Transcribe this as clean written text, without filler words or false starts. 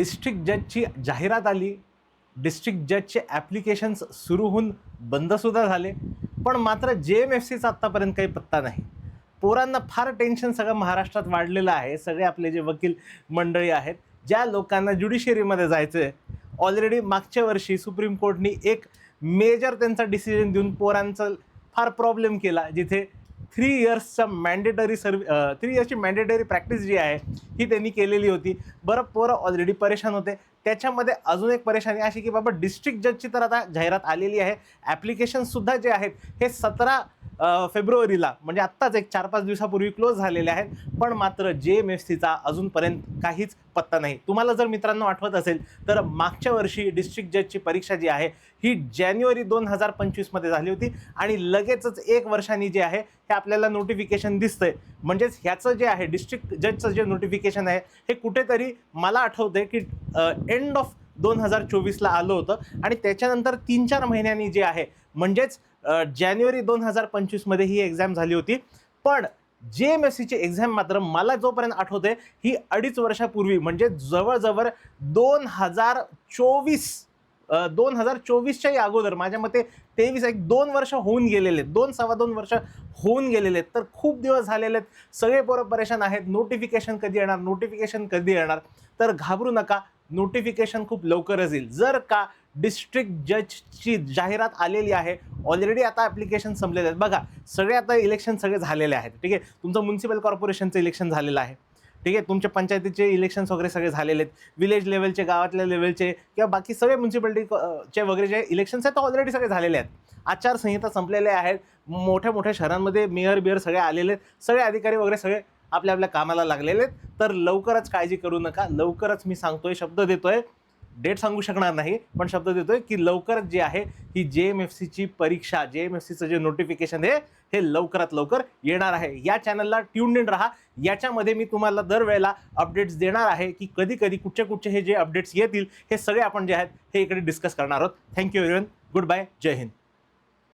District जजची जाहिरात आली, district जजचे applications सुरू होऊन बंदसुद्धा झाले, पण मात्र JMFCचा आत्तापर्यंत काही पत्ता नाही. पोरांना फार टेन्शन सगळं महाराष्ट्रात वाढलेलं आहे. सगळे आपले जे वकील मंडळी आहेत, ज्या लोकांना ज्युडिशियरीमध्ये जायचं आहे, ऑलरेडी मागच्या वर्षी सुप्रीम कोर्टनी एक मेजर त्यांचा डिसिजन देऊन पोरांचा फार प्रॉब्लेम केला, जिथे 3 इयर्सचा मॅन्डेटरी 3 इयर्सची मॅन्डेटरी प्रॅक्टिस जी आहे ही त्यांनी केलेली होती. बरं, पोरं ऑलरेडी परेशान होते. त्याच्यामध्ये अजून एक परेशानी अशी की बाबा डिस्ट्रिक्ट जजची तर आता जाहिरात आलेली आहे. ॲप्लिकेशनसुद्धा जे आहेत हे 17 फेब्रुवारीला म्हणजे आत्ताच एक 4-5 दिवसापूर्वी क्लोज झालेले आहेत, पण मात्र JMFCचा अजूनपर्यंत काहीच पत्ता नाही. तुम्हाला जर मित्रांनो आठवत असेल तर मागच्या वर्षी डिस्ट्रिक्ट जजची परीक्षा जी आहे ही जानेवारी 2025मध्ये झाली होती आणि लगेचच 1 वर्षांनी जे आहे हे आपल्याला नोटिफिकेशन दिसतंय. म्हणजेच ह्याचं जे आहे डिस्ट्रिक्ट जजचं जे नोटिफिकेशन आहे हे कुठेतरी मला आठवतंय की एंड ऑफ 2024ला आलं होतं आणि त्याच्यानंतर 3-4 महिन्यांनी जे आहे म्हणजेच जानेवारी 2025मध्ये ही एक्झाम झाली होती. पण JMFCची एक्झाम मात्र मला जोपर्यंत आठवतंय ही 2.5 वर्षापूर्वी म्हणजे जवळजवळ 2024च्याही अगोदर, माझ्या मते 2 वर्ष होऊन गेलेले आहेत, 2-2.25 वर्ष होऊन गेलेले आहेत. तर खूप दिवस झालेले आहेत. सगळे पोरं परेशान आहेत. नोटिफिकेशन कधी येणार? तर घाबरू नका, नोटिफिकेशन खूप लवकरच येईल. जर का डिस्ट्रिक्ट जजची जाहिरात आलेली आहे, ऑलरेडी आता ॲप्लिकेशन संपलेले आहेत. बघा, सगळे आता इलेक्शन सगळे झालेले आहेत. ठीक आहे, तुमचं म्युन्सिपल कॉर्पोरेशनचं इलेक्शन झालेलं आहे. ठीक आहे, तुमच्या पंचायतीचे इलेक्शन्स वगैरे सगळे झालेले आहेत. विलेज लेवलचे, गावातल्या लेवलचे किंवा बाकी सगळे म्युन्सिपालिटीचे वगैरे जे इलेक्शन्स आहेत ऑलरेडी सगळे झालेले आहेत. आचारसंहिता संपलेल्या आहेत. मोठ्या मोठ्या शहरांमध्ये मेयर सगळे आलेले आहेत. सगळे अधिकारी वगैरे सगळे आपल्या आपल्या कामाला लागलेले आहेत. तर लवकरच काळजी करू नका. लवकरच मी सांगतोय, शब्द देतोय, डेट सांगू शकणार नाही, पण शब्द देतोय की लवकरच जी आहे ही JMFCची परीक्षा, JMFCचं जे नोटिफिकेशन आहे हे लवकरात लवकर येणार आहे. या चॅनलला ट्यून्ड इन राहा. याच्यामध्ये मी तुम्हाला दरवेळेला अपडेट्स देणार आहे की कधी कधी कुठचे हे जे अपडेट्स येतील हे सगळे आपण जे आहेत हे इकडे डिस्कस करणार आहोत. Thank you everyone. Goodbye. Jai Hind.